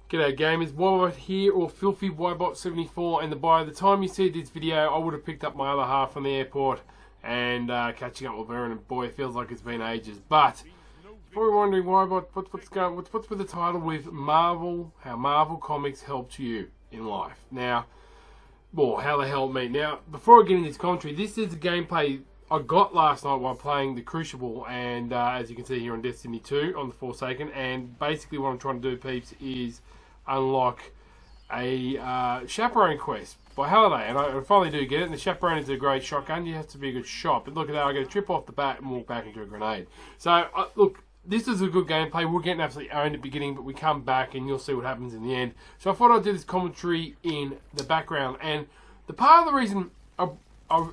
G'day gamers, Ybot here, or Filthy Ybot 74, and by the time you see this video I would have picked up my other half from the airport and catching up with her, and boy, it feels like it's been ages. But if you're wondering what's with the title with Marvel, how Marvel Comics helped you in life. Now, well, how they helped me. Now, before I get into this commentary, this is the gameplay I got last night while playing the Crucible, and as you can see here on Destiny 2 on the Forsaken, and basically what I'm trying to do, peeps, is unlock a chaperone quest by Halliday, and I finally do get it. And the chaperone is a great shotgun. You have to be a good shot, but look at that, I get a trip off the bat and walk back into a grenade. So look, this is a good gameplay. We're getting absolutely owned at the beginning, but we come back and you'll see what happens in the end. So I thought I'd do this commentary in the background, and the part of the reason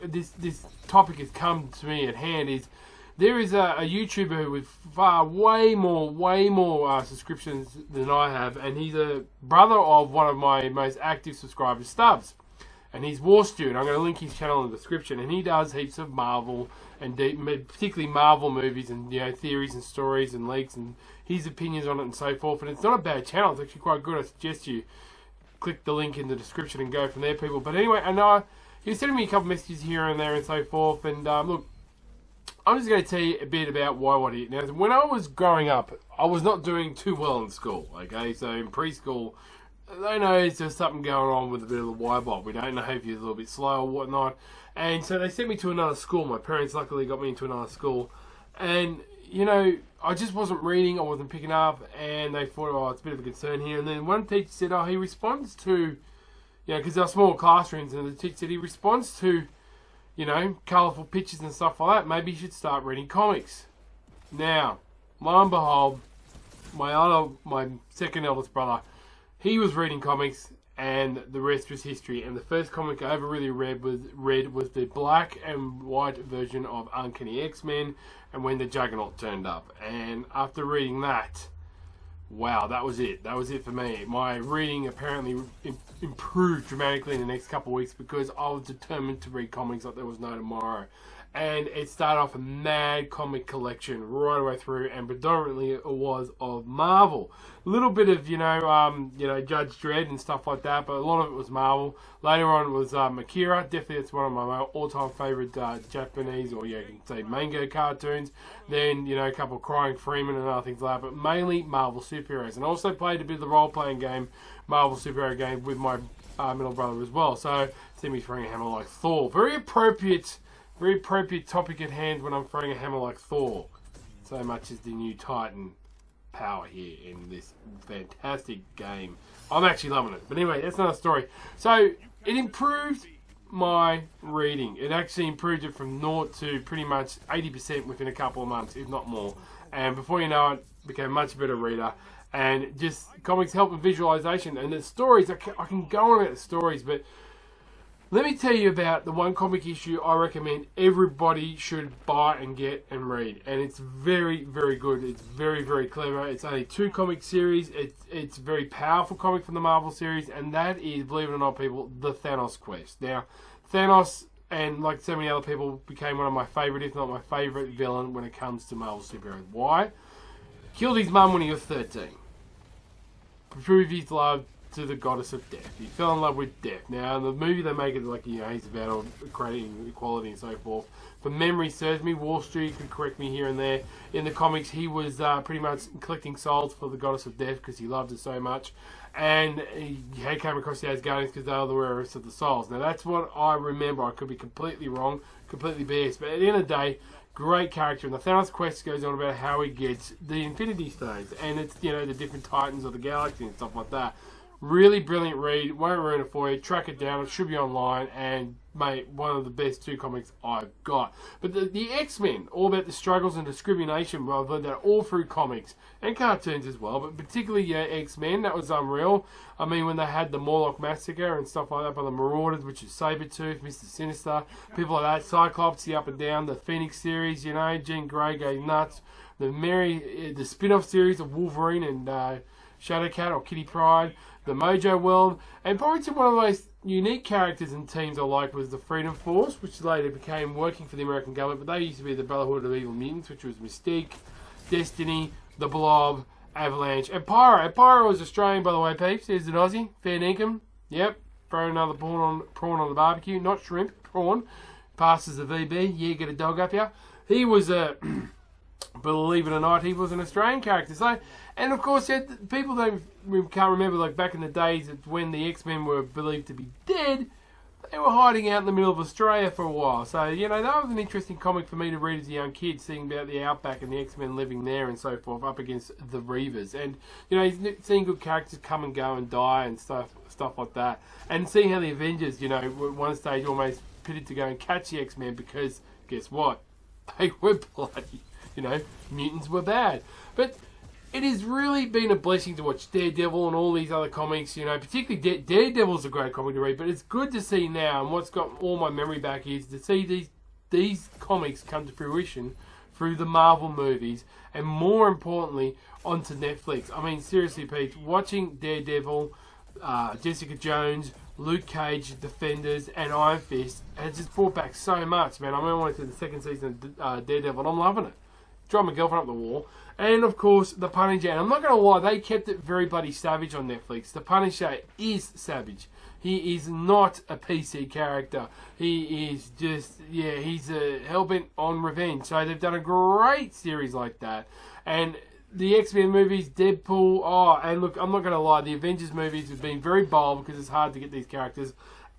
this topic has come to me at hand is there is a YouTuber with way more subscriptions than I have, and he's a brother of one of my most active subscribers, Stubbs, and he's War Stew, and I'm going to link his channel in the description. And he does heaps of Marvel and particularly Marvel movies, and theories and stories and leaks and his opinions on it and so forth. And it's not a bad channel; it's actually quite good. I suggest you click the link in the description and go from there, people. But anyway, I know he was sending me a couple messages here and there and so forth, and look, I'm just going to tell you a bit about why what it. Now, when I was growing up, I was not doing too well in school, okay? So in preschool, they know there's something going on with a bit of the Ybot. We don't know if you're a little bit slow or whatnot. And so they sent me to another school. My parents luckily got me into another school. And, I just wasn't reading, I wasn't picking up, and they thought, oh, it's a bit of a concern here. And then one teacher said, oh, he responds to, because they're small classrooms, and the teacher said he responds to, colourful pictures and stuff like that. Maybe you should start reading comics. Now, lo and behold, my second eldest brother, he was reading comics, and the rest was history. And the first comic I ever really read was the black and white version of Uncanny Xmen, and when the Juggernaut turned up. And after reading that, wow, that was it. That was it for me. My reading apparently improved dramatically in the next couple of weeks because I was determined to read comics like there was no tomorrow. And it started off a mad comic collection right away through, and predominantly it was of Marvel. A little bit of, Judge Dredd and stuff like that, but a lot of it was Marvel. Later on it was Akira. Definitely it's one of my all-time favourite Japanese, or you can say manga cartoons. Then, a couple of Crying Freeman and other things like that, but mainly Marvel superheroes. And I also played a bit of the role-playing game, Marvel superhero game, with my middle brother as well. So, see me throwing a hammer like Thor. Very appropriate topic at hand when I'm throwing a hammer like Thor. So much as the new Titan power here in this fantastic game. I'm actually loving it. But anyway, that's another story. So, it improved my reading. It actually improved it from 0 to pretty much 80% within a couple of months, if not more. And before you know it, became a much better reader. And just comics help with visualization. And the stories, I can go on about the stories, but let me tell you about the one comic issue I recommend everybody should buy and get and read. And it's very, very good. It's very, very clever. It's only 2 comic series. It's a very powerful comic from the Marvel series. And that is, believe it or not, people, the Thanos quest. Now, Thanos, and like so many other people, became one of my favourite, if not my favourite villain when it comes to Marvel superheroes. Why? Killed his mum when he was 13. Prove his love to the goddess of death. He fell in love with death. Now, in the movie, they make it like, he's about creating equality and so forth. From memory serves me, Wall Street could correct me here and there. In the comics, he was pretty much collecting souls for the goddess of death because he loved her so much. And he came across the Asgardians because they are the wearers of the souls. Now, that's what I remember. I could be completely wrong, completely BS. But at the end of the day, great character. And the Thanos quest goes on about how he gets the Infinity Stones. And it's, the different titans of the galaxy and stuff like that. Really brilliant read, won't ruin it for you, track it down, it should be online, and mate, one of the best 2 comics I've got. But the X-Men, all about the struggles and discrimination, well, I've learned that all through comics, and cartoons as well, but particularly X-Men, that was unreal. I mean, when they had the Morlock Massacre and stuff like that by the Marauders, which is Sabretooth, Mr. Sinister, people like that, Cyclops, the Up and Down, the Phoenix series, Jean Grey goes nuts, the spin-off series of Wolverine and Shadowcat or Kitty Pryde, the Mojo World, and probably one of the most unique characters and teams I liked was the Freedom Force, which later became working for the American government, but they used to be the Brotherhood of Evil Mutants, which was Mystique, Destiny, the Blob, Avalanche, and Pyro. Pyro is Australian, by the way, peeps. There's an Aussie, fair dinkum. Yep, throw another prawn on the barbecue, not shrimp, prawn. Passes the VB. Yeah, get a dog up here. He was a, believe it or not, he was an Australian character. So, and of course, people can't remember, like back in the days when the X-Men were believed to be dead. They were hiding out in the middle of Australia for a while. So, you know, that was an interesting comic for me to read as a young kid, seeing about the Outback and the X-Men living there and so forth, up against the Reavers. And, you know, seeing good characters come and go and die and stuff like that. And seeing how the Avengers, you know, at one stage almost pitted to go and catch the X-Men because, guess what? They were bloody, you know, mutants were bad. But it has really been a blessing to watch Daredevil and all these other comics, you know, particularly Daredevil's a great comic to read, but it's good to see now, and what's got all my memory back is to see these comics come to fruition through the Marvel movies, and more importantly, onto Netflix. I mean, seriously, Pete, watching Daredevil, Jessica Jones, Luke Cage, Defenders, and Iron Fist has just brought back so much, man. I mean, I went to the second season of Daredevil, and I'm loving it. Drive my girlfriend up the wall. And, of course, The Punisher. And I'm not going to lie, they kept it very bloody savage on Netflix. The Punisher is savage. He is not a PC character. He is just, yeah, he's hell-bent on revenge. So they've done a great series like that. And the X-Men movies, Deadpool, and look, I'm not going to lie, the Avengers movies have been very bold because it's hard to get these characters.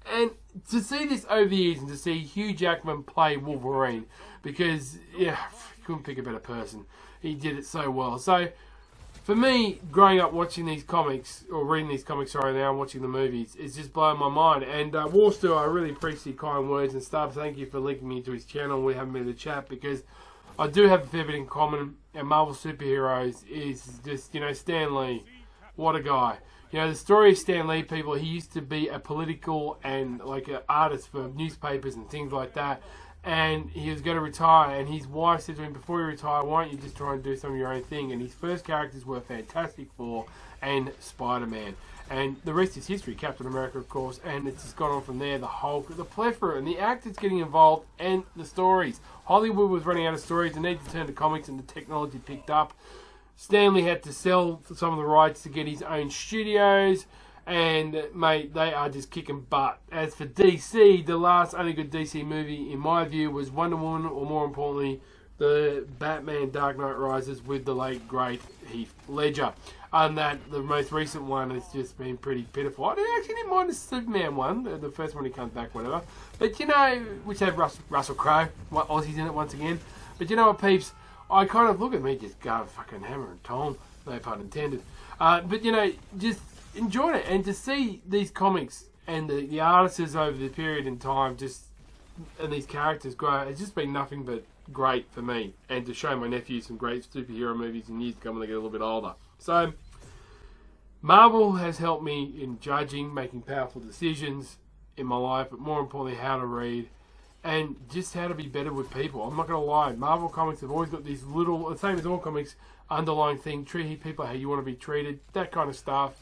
And to see this over the years and to see Hugh Jackman play Wolverine, because, yeah, couldn't pick a better person. He did it so well. So, for me, growing up watching these comics, or reading these comics, sorry, now I'm watching the movies, it's just blowing my mind. And Warster, I really appreciate kind words and stuff. Thank you for linking me to his channel. We haven't been in the chat because I do have a fair bit in common. And Marvel Superheroes is just, you know, Stan Lee. What a guy. You know, the story of Stan Lee, people, he used to be a political and like an artist for newspapers and things like that. And he was going to retire, and his wife said to him, before you retire, why don't you just try and do some of your own thing? And his first characters were Fantastic Four and Spider-Man. And the rest is history, Captain America, of course, and it's just gone on from there, the Hulk, the plethora, and the actors getting involved, and the stories. Hollywood was running out of stories, they needed to turn to comics, and the technology picked up. Stanley had to sell some of the rights to get his own studios. And, mate, they are just kicking butt. As for DC, the last only good DC movie, in my view, was Wonder Woman, or more importantly, the Batman Dark Knight Rises with the late, great Heath Ledger. And that, the most recent one has just been pretty pitiful. I didn't mind the Superman one, the first one he comes back, whatever. But, you know, which had Russell Crowe, Aussie's in it once again. But you know what, peeps? I kind of look at me just go fucking hammer and tone, no pun intended. But, you know, just enjoyed it, and to see these comics and the artists over the period in time and these characters grow, it's just been nothing but great for me, and to show my nephews some great superhero movies in years to come when they get a little bit older. So Marvel has helped me in judging, making powerful decisions in my life, but more importantly how to read and just how to be better with people. I'm not going to lie, Marvel comics have always got these little, the same as all comics, underlying thing, treat people how you want to be treated, that kind of stuff.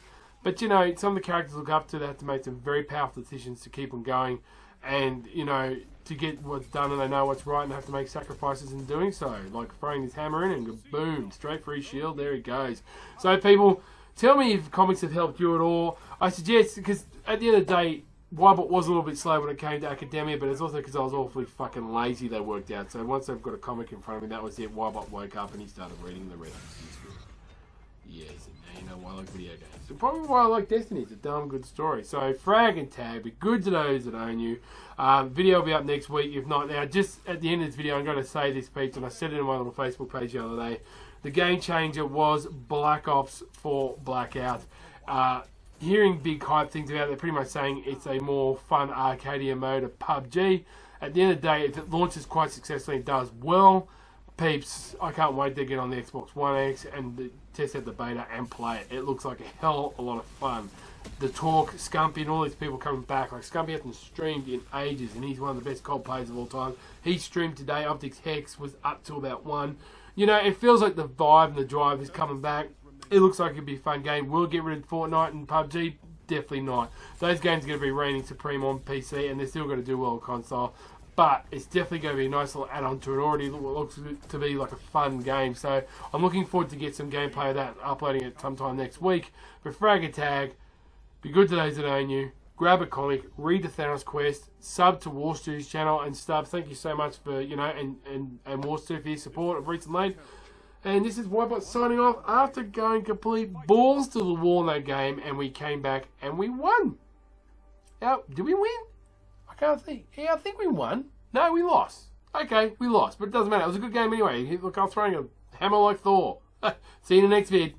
But, you know, some of the characters look up to, they have to make some very powerful decisions to keep them going. And, you know, to get what's done, and they know what's right and have to make sacrifices in doing so. Like throwing his hammer in and boom, straight for his shield, there he goes. So, people, tell me if comics have helped you at all. I suggest, because at the end of the day, Ybot was a little bit slow when it came to academia, but it's also because I was awfully fucking lazy, they worked out. So once I've got a comic in front of me, that was it. Ybot woke up and he started reading the rest. Yes, and now you know why I like video games. So probably why I like Destiny. It's a damn good story. So frag and tag, be good to those that own you. Video will be up next week. If not now, just at the end of this video, I'm going to say this, Pete, and I said it in my little Facebook page the other day. The game changer was Black Ops 4 Blackout. Hearing big hype things about it, they're pretty much saying it's a more fun arcadier mode of PUBG. At the end of the day, if it launches quite successfully and does well, peeps, I can't wait to get on the Xbox One X and test out the beta and play it. It looks like a hell of a lot of fun. The talk, Scumpy, and all these people coming back. Like Scumpy hasn't streamed in ages, and he's one of the best COD players of all time. He streamed today. Optics Hex was up to about 1. You know, it feels like the vibe and the drive is coming back. It looks like it'll be a fun game. Will it get rid of Fortnite and PUBG? Definitely not. Those games are going to be reigning supreme on PC, and they're still going to do well on console. but it's definitely going to be a nice little add-on to it. Already looks to be like a fun game, so I'm looking forward to get some gameplay of that, uploading it sometime next week. But frag a tag, be good to those that own you, grab a comic, read the Thanos quest, sub to War Stew's channel, and Stubbs, thank you so much for, you know, and War Stew for your support of Recent Lane. And this is Ybot signing off after going complete balls to the wall in that game, and we came back and we won. Now, did we win? I can't think. Yeah, I think we won. No, we lost. Okay, we lost, but it doesn't matter. It was a good game anyway. Look, I'm throwing a hammer like Thor. See you in the next vid.